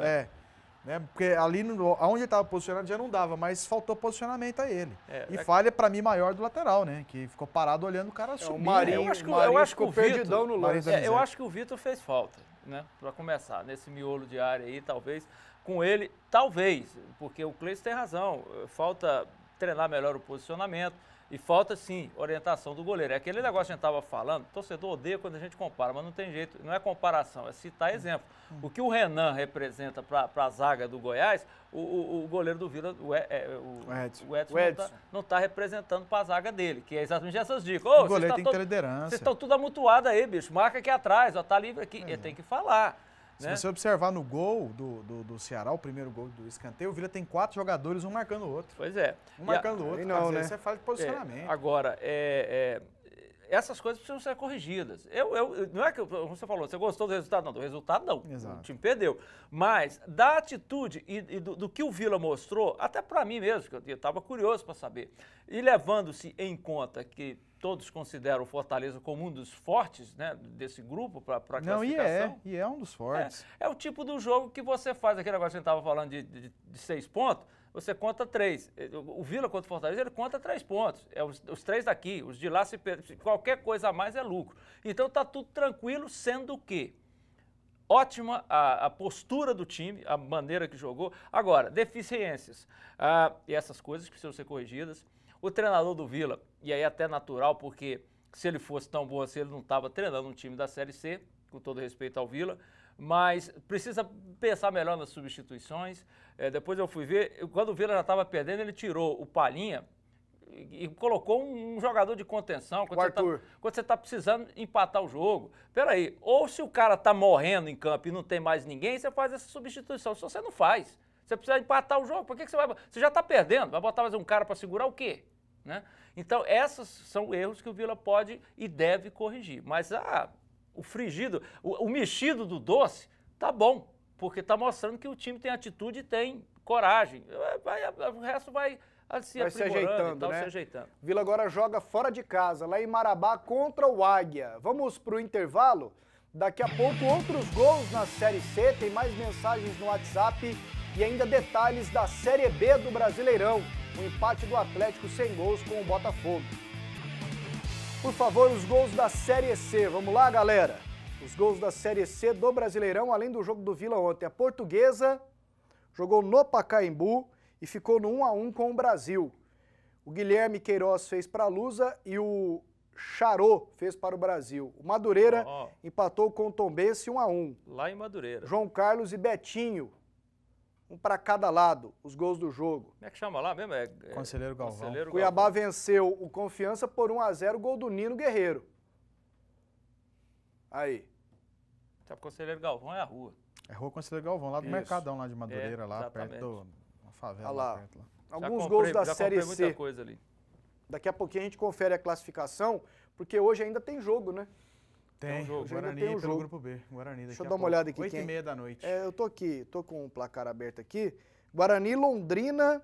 né? Porque ali onde ele estava posicionado já não dava, mas faltou posicionamento a ele. E falha, para mim, maior do lateral, né? Que ficou parado olhando o cara subir. O Marinho, eu acho que o perdidão no lance. Eu acho que o Vitor fez falta, né? Para começar, nesse miolo de área aí, talvez. Com ele, talvez, porque o Cleiton tem razão. Falta treinar melhor o posicionamento. E falta, sim, orientação do goleiro. É aquele negócio que a gente estava falando, o torcedor odeia quando a gente compara, mas não tem jeito, não é comparação, é citar exemplo. O que o Renan representa para a zaga do Goiás, o goleiro do Vila, o Edson não está representando para a zaga dele, que é exatamente essas dicas. O goleiro tem que ter liderança. Vocês estão tudo amutuados aí, bicho, marca aqui atrás, ó, tá livre aqui, ele tem que falar. Se você observar no gol do Ceará, o primeiro gol do escanteio, o Vila tem 4 jogadores, um marcando o outro. Pois é. Um marcando o outro. Não, né? Isso é falta de posicionamento. Agora, essas coisas precisam ser corrigidas. Não é que você falou, você gostou do resultado? Não, do resultado não. Exato. O time perdeu. Mas da atitude e do que o Vila mostrou, até para mim mesmo, que eu estava curioso para saber, e levando-se em conta que todos consideram o Fortaleza como um dos fortes, né, desse grupo para a classificação. E é um dos fortes. É o tipo do jogo que você faz, aquele negócio que a gente estava falando de 6 pontos, você conta 3. O Vila contra o Fortaleza, ele conta 3 pontos. É os 3 daqui, os de lá, se qualquer coisa a mais é lucro. Então tá tudo tranquilo, sendo que ótima a postura do time, a maneira que jogou. Agora, deficiências. E essas coisas precisam ser corrigidas. O treinador do Vila, e aí até natural, porque se ele fosse tão bom assim, ele não estava treinando um time da Série C, com todo respeito ao Vila, mas precisa pensar melhor nas substituições. Depois eu fui ver, quando o Vila já estava perdendo, ele tirou o Palhinha e colocou um jogador de contenção, quando você está precisando empatar o jogo. Peraí, ou se o cara está morrendo em campo e não tem mais ninguém, você faz essa substituição, se você não faz. Você precisa empatar o jogo, por que você vai... Você já está perdendo, vai botar mais um cara para segurar o quê? Né? Então, esses são erros que o Vila pode e deve corrigir. Mas o frigido, o mexido do doce, tá bom, porque está mostrando que o time tem atitude e tem coragem. O resto vai se ajeitando, né? Se ajeitando. Vila agora joga fora de casa, lá em Marabá, contra o Águia. Vamos para o intervalo? Daqui a pouco, outros gols na Série C, tem mais mensagens no WhatsApp e ainda detalhes da Série B do Brasileirão. O empate do Atlético sem gols com o Botafogo. Por favor, os gols da Série C. Vamos lá, galera? Os gols da Série C do Brasileirão, além do jogo do Vila ontem. A Portuguesa jogou no Pacaembu e ficou no 1-1 com o Brasil. O Guilherme Queiroz fez para a Lusa e o Charô fez para o Brasil. O Madureira empatou com o Tombense 1-1. Lá em Madureira. João Carlos e Betinho. Um para cada lado, os gols do jogo. Como é que chama lá mesmo? Conselheiro Galvão. Cuiabá venceu o Confiança por 1-0, gol do Nino Guerreiro. Aí. O Conselheiro Galvão é a rua. É Rua Conselheiro Galvão, lá do Mercadão, lá de Madureira, lá perto da favela. Lá. Perto, lá. Alguns gols da Série C. Muita coisa ali. Daqui a pouquinho a gente confere a classificação, porque hoje ainda tem jogo, né? Tem, jogo. Guarani tem um pelo jogo. Grupo B. Guarani Deixa eu dar uma olhada aqui. 8h30 da noite. Eu tô aqui, tô com o placar aberto aqui. Guarani, Londrina,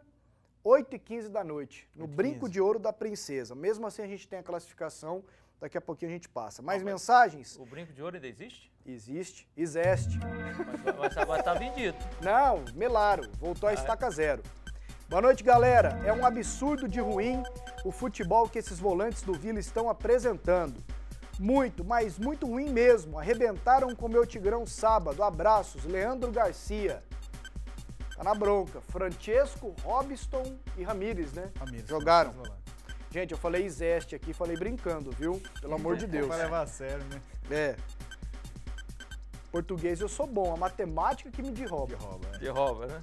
8h15 da noite, no Brinco de Ouro da Princesa. Mesmo assim a gente tem a classificação, daqui a pouquinho a gente passa. Mais mensagens? O Brinco de Ouro ainda existe? Existe. Mas agora tá vendido. Não, melaram, voltou a estaca zero. Boa noite, galera. É um absurdo de ruim o futebol que esses volantes do Vila estão apresentando. Muito, mas muito ruim mesmo. Arrebentaram com o meu Tigrão sábado. Abraços, Leandro Garcia. Tá na bronca. Francesco, Robson e Ramires, né? Jogaram. Gente, eu falei Izeste aqui, falei brincando, viu? Pelo amor de Deus. Vai levar a sério, né? Português eu sou bom, a matemática que me derruba. Derruba, né?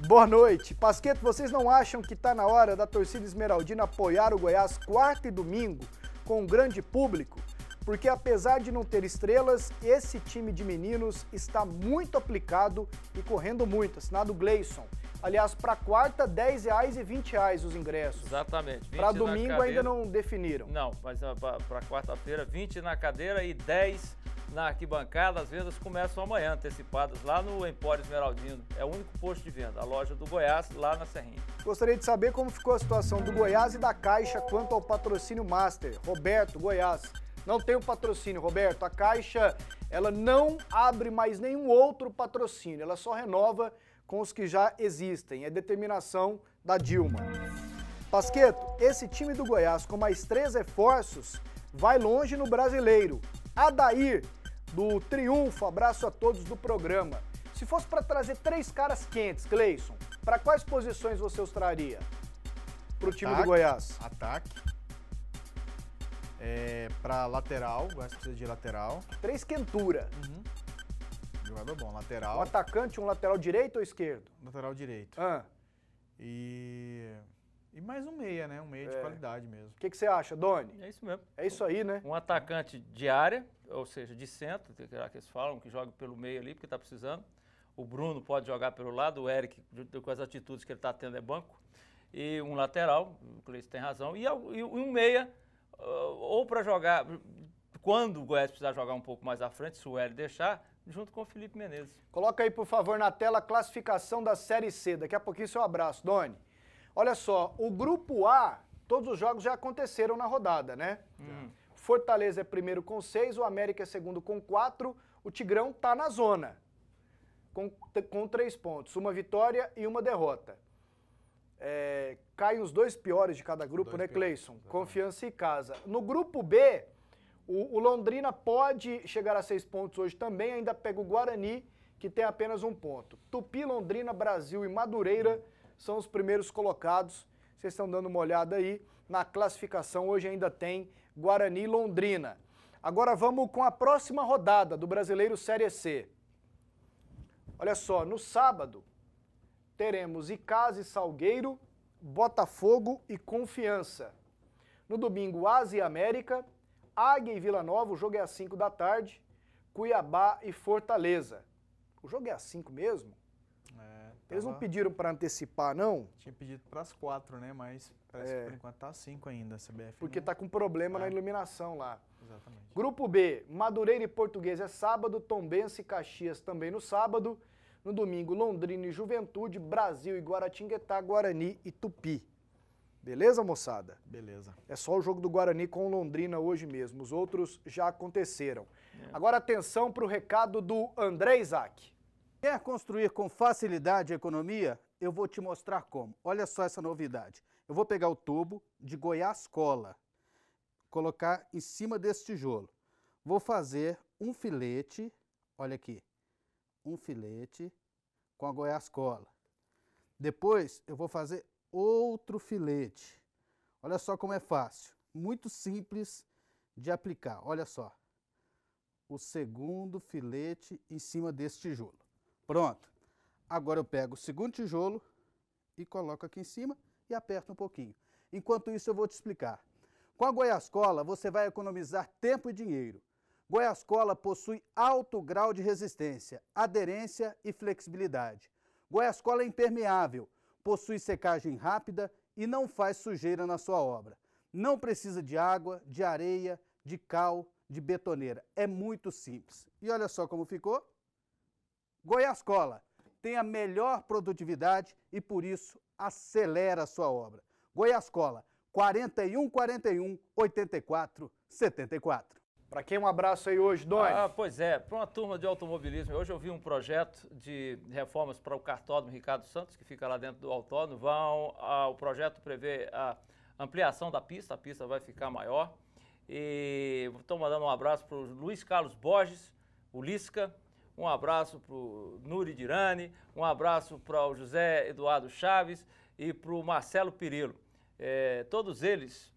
Boa noite. Pasqueto, vocês não acham que tá na hora da torcida esmeraldina apoiar o Goiás quarta e domingo com um grande público? Porque apesar de não ter estrelas, esse time de meninos está muito aplicado e correndo muito. Assinado Gleison. Aliás, para quarta, R$10 e R$20 os ingressos. Exatamente. Para domingo ainda não definiram. Não, mas para quarta-feira, 20 na cadeira e 10 na arquibancada. As vendas começam amanhã, antecipadas, lá no Empório Esmeraldino. É o único posto de venda, a loja do Goiás, lá na Serrinha. Gostaria de saber como ficou a situação do Goiás e da Caixa quanto ao patrocínio Master. Roberto, Goiás. Não tem o patrocínio, Roberto. A Caixa, ela não abre mais nenhum outro patrocínio. Ela só renova com os que já existem. É determinação da Dilma. Pasqueto, esse time do Goiás com mais 3 reforços vai longe no Brasileiro. Adair, do Triunfo, abraço a todos do programa. Se fosse para trazer 3 caras quentes, Cleison, para quais posições você os traria pro time do Goiás? Ataque. Para lateral, o Goiás precisa de lateral. 3 quentura. Jogador bom, lateral. Um atacante, um lateral direito ou esquerdo? Lateral direito. E mais um meia, né? Um meia de qualidade mesmo. O que você acha, Doni? É isso mesmo. É isso aí, né? Um atacante de área, ou seja, de centro, que eles falam, que joga pelo meio ali, porque está precisando. O Bruno pode jogar pelo lado, o Eric, com as atitudes que ele está tendo, é banco. E um lateral, o Cleiton tem razão. E um meia, ou para jogar, quando o Goiás precisar jogar um pouco mais à frente, se o Hélio deixar, junto com o Felipe Menezes. Coloca aí, por favor, na tela a classificação da Série C. Daqui a pouquinho seu abraço, Doni. Olha só, o Grupo A, todos os jogos já aconteceram na rodada, né? Fortaleza é primeiro com 6, o América é segundo com 4, o Tigrão tá na zona, com 3 pontos, uma vitória e uma derrota. Caem os 2 piores de cada grupo, né, Cleison? Confiança e Casa. No Grupo B, o Londrina pode chegar a 6 pontos hoje também, ainda pega o Guarani, que tem apenas 1 ponto. Tupi, Londrina, Brasil e Madureira são os primeiros colocados. Vocês estão dando uma olhada aí na classificação. Hoje ainda tem Guarani e Londrina. Agora vamos com a próxima rodada do Brasileiro Série C. Olha só, no sábado teremos Icasa e Salgueiro, Botafogo e Confiança. No domingo, Asa e América, Águia e Vila Nova, o jogo é às 5 da tarde, Cuiabá e Fortaleza. O jogo é às 5 mesmo? Eles não pediram para antecipar, não? Tinha pedido para as 4, né? Mas parece que por enquanto tá às 5 ainda, a CBF. Porque tá com problema na iluminação lá. Exatamente. Grupo B, Madureira e Portuguesa é sábado, Tombense e Caxias também no sábado. No domingo, Londrina e Juventude, Brasil e Guaratinguetá, Guarani e Tupi. Beleza, moçada? Beleza. É só o jogo do Guarani com o Londrina hoje mesmo. Os outros já aconteceram. Agora atenção para o recado do André Isaac. Quer construir com facilidade a economia? Eu vou te mostrar como. Olha só essa novidade. Eu vou pegar o tubo de Goiás Cola, colocar em cima desse tijolo. Vou fazer um filete, olha aqui, um filete com a Goiás Cola. Depois eu vou fazer outro filete. Olha só como é fácil, muito simples de aplicar. Olha só, o segundo filete em cima desse tijolo. Pronto. Agora eu pego o segundo tijolo e coloco aqui em cima e aperto um pouquinho. Enquanto isso eu vou te explicar. Com a Goiás Cola você vai economizar tempo e dinheiro. Goiás Cola possui alto grau de resistência, aderência e flexibilidade. Goiás Cola é impermeável, possui secagem rápida e não faz sujeira na sua obra. Não precisa de água, de areia, de cal, de betoneira. É muito simples. E olha só como ficou. Goiás Cola tem a melhor produtividade e, por isso, acelera a sua obra. Goiás Cola, 4141 84 74. Para quem um abraço aí hoje, Doni? Pois é, para uma turma de automobilismo. Hoje eu vi um projeto de reformas para o cartódromo Ricardo Santos, que fica lá dentro do autódromo. O projeto prevê a ampliação da pista, a pista vai ficar maior. E estou mandando um abraço para o Luiz Carlos Borges, o Lisca. Um abraço para o Nuri Dirani, um abraço para o José Eduardo Chaves e para o Marcelo Pirillo. Todos eles,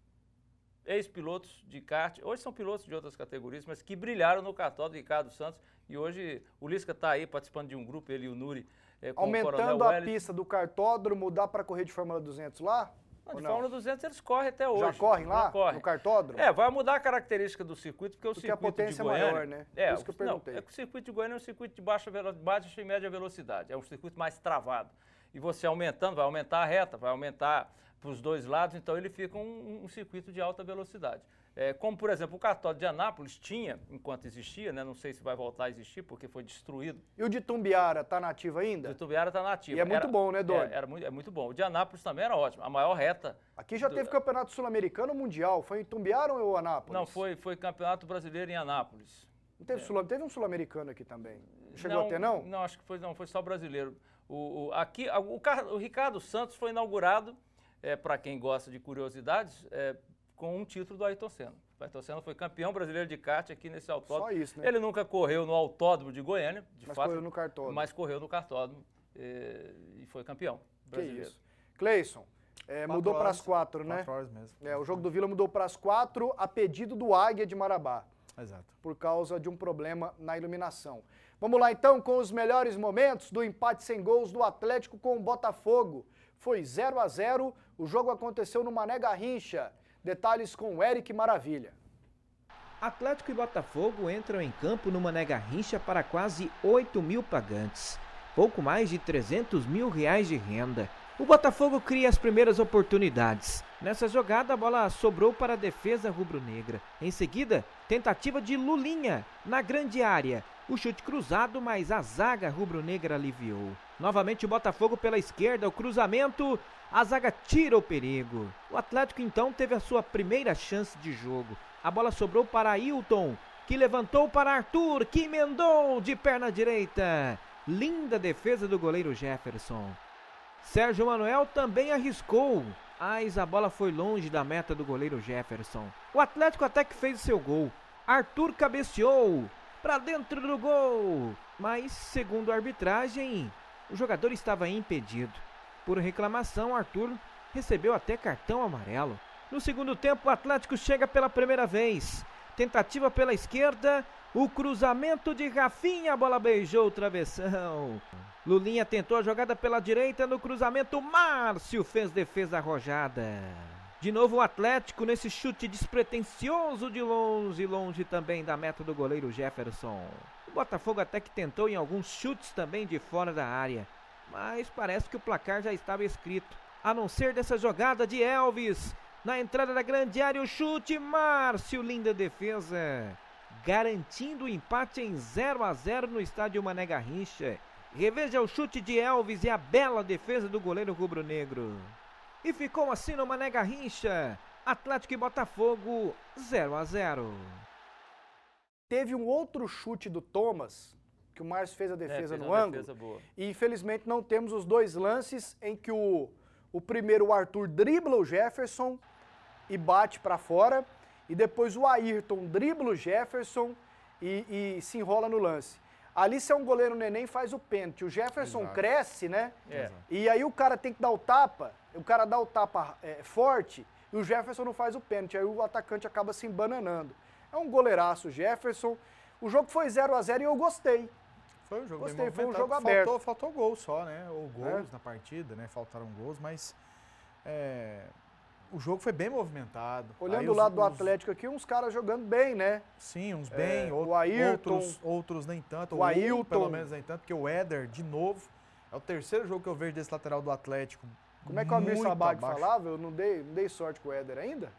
ex-pilotos de kart, hoje são pilotos de outras categorias, mas que brilharam no cartódromo Ricardo Santos. E hoje o Lisca está aí participando de um grupo, ele e o Nuri, com aumentando o Coronel a Wellington. Pista do cartódromo, dá para correr de Fórmula 200 lá? De Fórmula 200 eles correm até hoje. Já correm lá? Já correm. No cartódromo? Vai mudar a característica do circuito, porque o circuito a potência de Goiânia, é maior, né? Por isso que eu perguntei. O circuito de Goiânia é um circuito de baixa e média velocidade. É um circuito mais travado. E você aumentando, vai aumentar a reta, vai aumentar para os dois lados, então ele fica um circuito de alta velocidade. Como, por exemplo, o cartódromo de Anápolis tinha, enquanto existia, né? Não sei se vai voltar a existir, porque foi destruído. E o de Tumbiara está nativo ainda? O de Tumbiara está nativo. E é muito bom, né, Doni? É muito bom. O de Anápolis também era ótimo, a maior reta. Aqui já teve campeonato sul-americano mundial. Foi em Tumbiara ou Anápolis? Não, foi campeonato brasileiro em Anápolis. Não teve, teve um sul-americano aqui também. Chegou a ter, não? Não, acho que foi só brasileiro. O Ricardo Santos foi inaugurado, para quem gosta de curiosidades, com um título do Ayrton Senna. O Ayrton Senna foi campeão brasileiro de kart aqui nesse autódromo. Só isso, né? Ele nunca correu no autódromo de Goiânia, mas correu no cartódromo. Mas correu no cartódromo e foi campeão brasileiro. Que isso. Cleison, mudou para as 4, né? 4 horas mesmo. O jogo do Vila mudou para as 4 a pedido do Águia de Marabá. Exato. Por causa de um problema na iluminação. Vamos lá então com os melhores momentos do empate sem gols do Atlético com o Botafogo. Foi 0-0, o jogo aconteceu no Mané Garrincha. Detalhes com o Eric Maravilha. Atlético e Botafogo entram em campo no Mané Garrincha para quase 8 mil pagantes. Pouco mais de 300 mil reais de renda. O Botafogo cria as primeiras oportunidades. Nessa jogada, a bola sobrou para a defesa rubro-negra. Em seguida, tentativa de Lulinha na grande área. O chute cruzado, mas a zaga rubro-negra aliviou. Novamente o Botafogo pela esquerda, o cruzamento, a zaga tira o perigo. O Atlético então teve a sua primeira chance de jogo. A bola sobrou para Ailton, que levantou para Arthur, que emendou de perna direita. Linda defesa do goleiro Jefferson. Sérgio Manuel também arriscou, mas a bola foi longe da meta do goleiro Jefferson. O Atlético até que fez o seu gol. Arthur cabeceou para dentro do gol, mas segundo a arbitragem, o jogador estava impedido. Por reclamação, Arthur recebeu até cartão amarelo. No segundo tempo, o Atlético chega pela primeira vez. Tentativa pela esquerda, o cruzamento de Rafinha, a bola beijou o travessão. Lulinha tentou a jogada pela direita, no cruzamento, Márcio fez defesa arrojada. De novo o Atlético nesse chute despretensioso de longe, longe também da meta do goleiro Jefferson. O Botafogo até que tentou em alguns chutes também de fora da área, mas parece que o placar já estava escrito. A não ser dessa jogada de Elvis, na entrada da grande área, o chute, Márcio, linda defesa, garantindo o empate em 0-0 no estádio Mané Garrincha. Reveja o chute de Elvis e a bela defesa do goleiro rubro-negro. E ficou assim no Mané Garrincha, Atlético e Botafogo, 0-0. Teve um outro chute do Thomas, que o Márcio fez a defesa no ângulo. Boa. E infelizmente não temos os dois lances em que o primeiro o Arthur dribla o Jefferson e bate para fora. E depois o Ayrton dribla o Jefferson e se enrola no lance. Ali, se é um goleiro neném, faz o pênalti. O Jefferson cresce, né? E aí o cara tem que dar o tapa, o cara dá o tapa forte e o Jefferson não faz o pênalti. Aí o atacante acaba se embananando. É um goleiraço o Jefferson. O jogo foi 0-0 e eu gostei. Foi um jogo Gostei, bem foi um movimentado. jogo aberto. Faltou gol só, né? Ou gols na partida, né? Faltaram gols, mas o jogo foi bem movimentado. Olhando o lado do Atlético aqui, uns caras jogando bem, né? Sim, uns bem, o Ayrton, outros nem tanto. O Ailton, pelo menos nem tanto, porque o Éder, de novo, é o terceiro jogo que eu vejo desse lateral do Atlético. Como é que o Amir Sabag falava? Eu não dei sorte com o Éder ainda?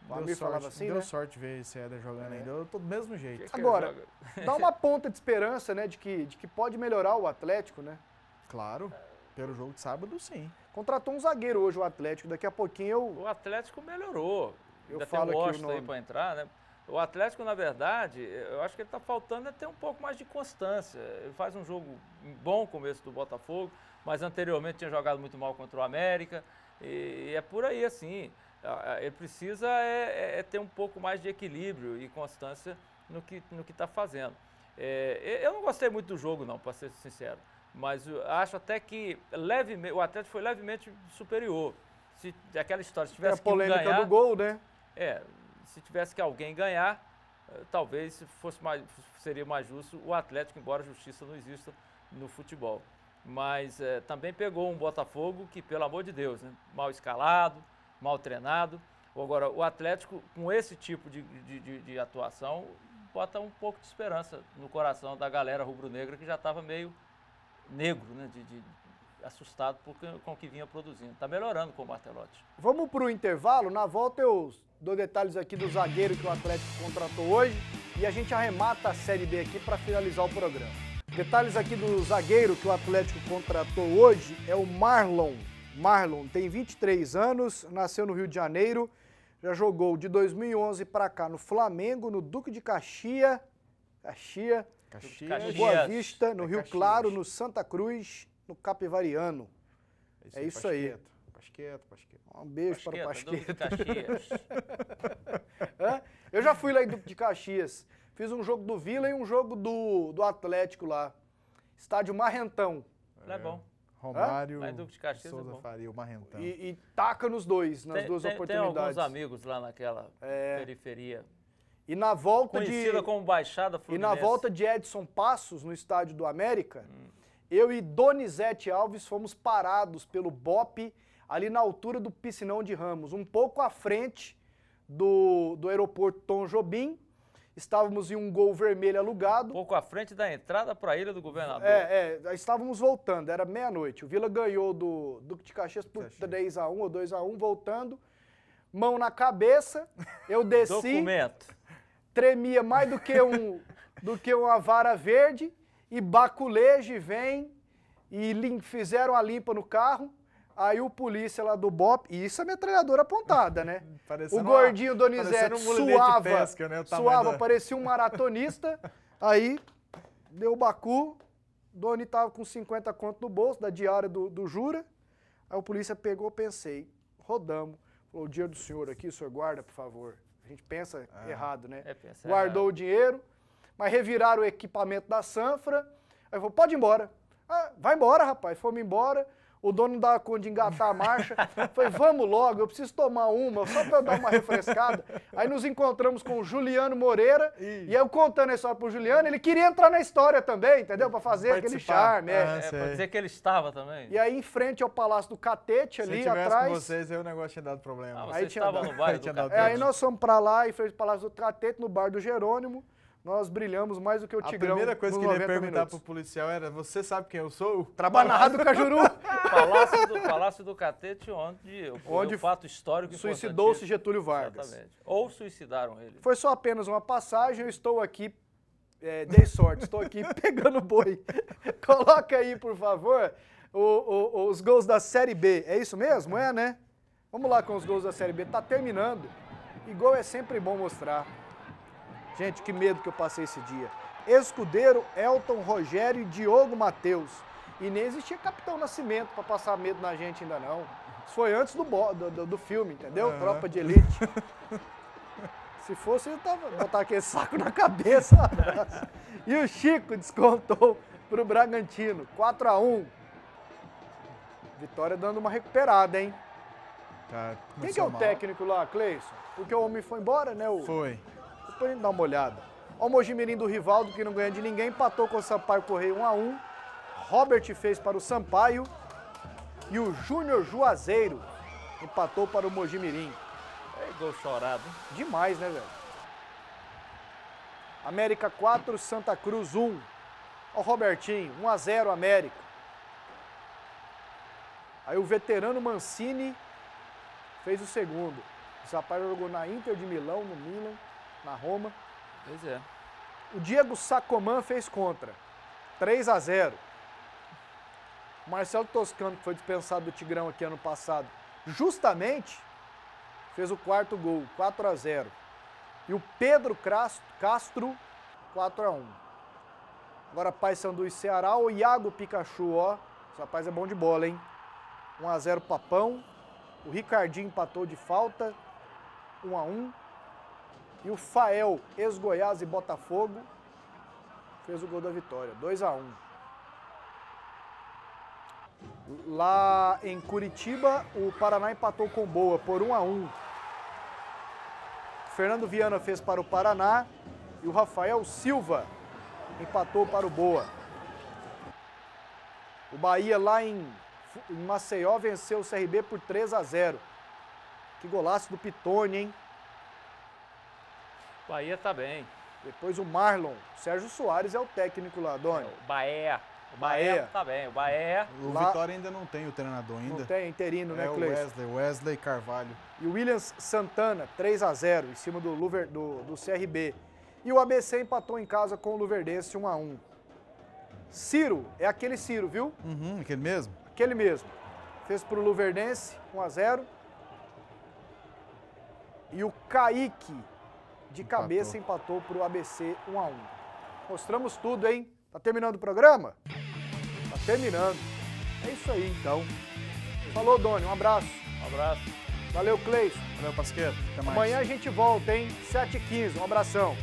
O Amir falava assim, deu né? sorte ver esse Éder jogando ainda. Eu tô do mesmo jeito. Agora, dá uma ponta de esperança, né, de que pode melhorar o Atlético, né? Claro, pelo jogo de sábado, sim. Contratou um zagueiro hoje o Atlético, daqui a pouquinho O Atlético melhorou. Eu falo tem o aqui o Washington aí nome. para entrar, né? O Atlético, na verdade, eu acho que ele está faltando ter um pouco mais de constância. Ele faz um jogo bom começo do Botafogo, mas anteriormente tinha jogado muito mal contra o América. E é por aí, assim. Ele precisa ter um pouco mais de equilíbrio e constância no que está fazendo. Eu não gostei muito do jogo, não, para ser sincero. Mas eu acho até que o Atlético foi levemente superior. Se aquela história, se tivesse a polêmica que ganhar, do gol, né? se tivesse que alguém ganhar, talvez seria mais justo o Atlético, embora a justiça não exista no futebol. Mas também pegou um Botafogo que, pelo amor de Deus, né, mal escalado, mal treinado. Agora, o Atlético, com esse tipo de atuação, bota um pouco de esperança no coração da galera rubro-negra, que já estava meio negro, né, assustado com o que vinha produzindo. Está melhorando com o Bartelotti. Vamos para o intervalo. Na volta eu dou detalhes aqui do zagueiro que o Atlético contratou hoje e a gente arremata a Série B aqui para finalizar o programa. Detalhes aqui do zagueiro que o Atlético contratou hoje é o Marlon. Marlon tem 23 anos, nasceu no Rio de Janeiro, já jogou de 2011 para cá no Flamengo, no Duque de Caxias, no Boa Vista, no Rio Claro, no Santa Cruz, no Capivariano. É isso aí. Pasqueta. Um beijo para o Pasqueta. Caxias. Eu já fui lá em Duque de Caxias. Fiz um jogo do Vila e um jogo do Atlético lá. Estádio Marrentão. Lá é bom. Romário, lá em Duque de Caxias Souza é bom. Faria, o Marrentão. E taca nos dois, nas duas oportunidades. Tem alguns amigos lá naquela periferia. E na volta conhecida como Baixada Fluminense. E na volta de Edson Passos, no Estádio do América, eu e Donizete Alves fomos parados pelo BOPE ali na altura do Piscinão de Ramos, um pouco à frente do aeroporto Tom Jobim. Estávamos em um Gol vermelho alugado. Um pouco à frente da entrada para a Ilha do Governador. Estávamos voltando, era meia-noite. O Vila ganhou do Duque de Caxias por 3-1 ou 2-1, voltando. Mão na cabeça, eu desci. Documento. Tremia mais do que uma vara verde, e Baculeje vem e fizeram a limpa no carro. Aí o polícia lá do BOPE, e isso é metralhadora apontada, né? O gordinho Donizete suava, parecia um maratonista. Aí deu o Bacu, Doni tava com 50 conto no bolso, da diária do Jura. Aí o polícia pegou, pensei, rodamos. Falou, o dinheiro do senhor aqui, o senhor guarda, por favor. A gente pensa errado, né? Guardou o dinheiro, mas reviraram o equipamento da Sanfra. Aí falou, pode ir embora. Vai embora, rapaz. Fomos embora. O dono não dava conta de engatar a marcha. Falei, vamos logo, eu preciso tomar uma, só para eu dar uma refrescada. Aí nos encontramos com o Juliano Moreira, e eu contando a história pro Juliano, ele queria entrar na história também, entendeu? Para fazer aquele charme. Para dizer que ele estava também. E aí, em frente ao Palácio do Catete, ali atrás... Se tivesse com vocês, aí o negócio tinha dado problema. Aí estava no bairro do Catete. Aí nós fomos para lá, em frente ao Palácio do Catete, no bar do Jerônimo. Nós brilhamos mais do que o Tigrão. A primeira coisa que ele ia perguntar pro policial era, você sabe quem eu sou? Trabalho na Rádio do Cajuru. Palácio do Catete, onde o fato histórico suicidou-se Getúlio Vargas. Exatamente. Ou suicidaram ele. Foi só apenas uma passagem, eu estou aqui, dei sorte, estou aqui pegando boi. Coloca aí, por favor, os gols da Série B. É isso mesmo? É, né? Vamos lá com os gols da Série B. Tá terminando. E gol é sempre bom mostrar. Gente, que medo que eu passei esse dia. Escudeiro, Elton, Rogério e Diogo Matheus. E nem existia Capitão Nascimento para passar medo na gente ainda não. Isso foi antes do filme, entendeu? Tropa de Elite. Se fosse, eu tava botar aquele saco na cabeça. E o Chico descontou pro Bragantino. 4-1. Vitória dando uma recuperada, hein? Quem que é o técnico lá, Cleison? Porque o homem foi embora, né? Foi. Depois a gente dá uma olhada. Olha o Mojimirim do Rivaldo, que não ganha de ninguém, empatou com o Sampaio Correia 1-1. Robert fez para o Sampaio. E o Júnior Juazeiro empatou para o Mojimirim. Gol chorado. Demais, né, velho? América 4, Santa Cruz 1. Olha o Robertinho, 1-0 América. Aí o veterano Mancini fez o segundo. O Sampaio jogou na Inter de Milão, no Milan, na Roma. Pois é. O Diego Sacomã fez contra. 3-0. O Marcelo Toscano, que foi dispensado do Tigrão aqui ano passado, justamente fez o quarto gol, 4-0. E o Pedro Castro, 4-1. Agora Paysandu e Ceará, o Iago Pikachu, ó. Esse rapaz é bom de bola, hein? 1-0 Papão. O Ricardinho empatou de falta, 1-1. E o Fael, ex-Goiás e Botafogo, fez o gol da vitória, 2-1. Lá em Curitiba, o Paraná empatou com Boa por 1-1. Fernando Viana fez para o Paraná e o Rafael Silva empatou para o Boa. O Bahia lá em Maceió venceu o CRB por 3-0. Que golaço do Pitone, hein? Bahia tá bem. Depois o Marlon. Sérgio Soares é o técnico lá, Doni. O Bahia. O Bahia tá bem, o Bahia. O Lá- Vitória ainda não tem o treinador ainda. Não tem, interino, né, É o Cleison? Wesley Carvalho. E o Williams Santana, 3-0, em cima do CRB. E o ABC empatou em casa com o Luverdense 1-1. Ciro, é aquele Ciro, viu? Uhum, aquele mesmo? Aquele mesmo. Fez pro Luverdense, 1-0. E o Kaique, de cabeça, empatou pro ABC 1-1. Mostramos tudo, hein? Tá terminando o programa? Tá terminando. É isso aí, então. Falou, Doni. Um abraço. Um abraço. Valeu, Cleison. Valeu, Pasqueto. Até mais. Amanhã a gente volta, hein? 7h15. Um abração.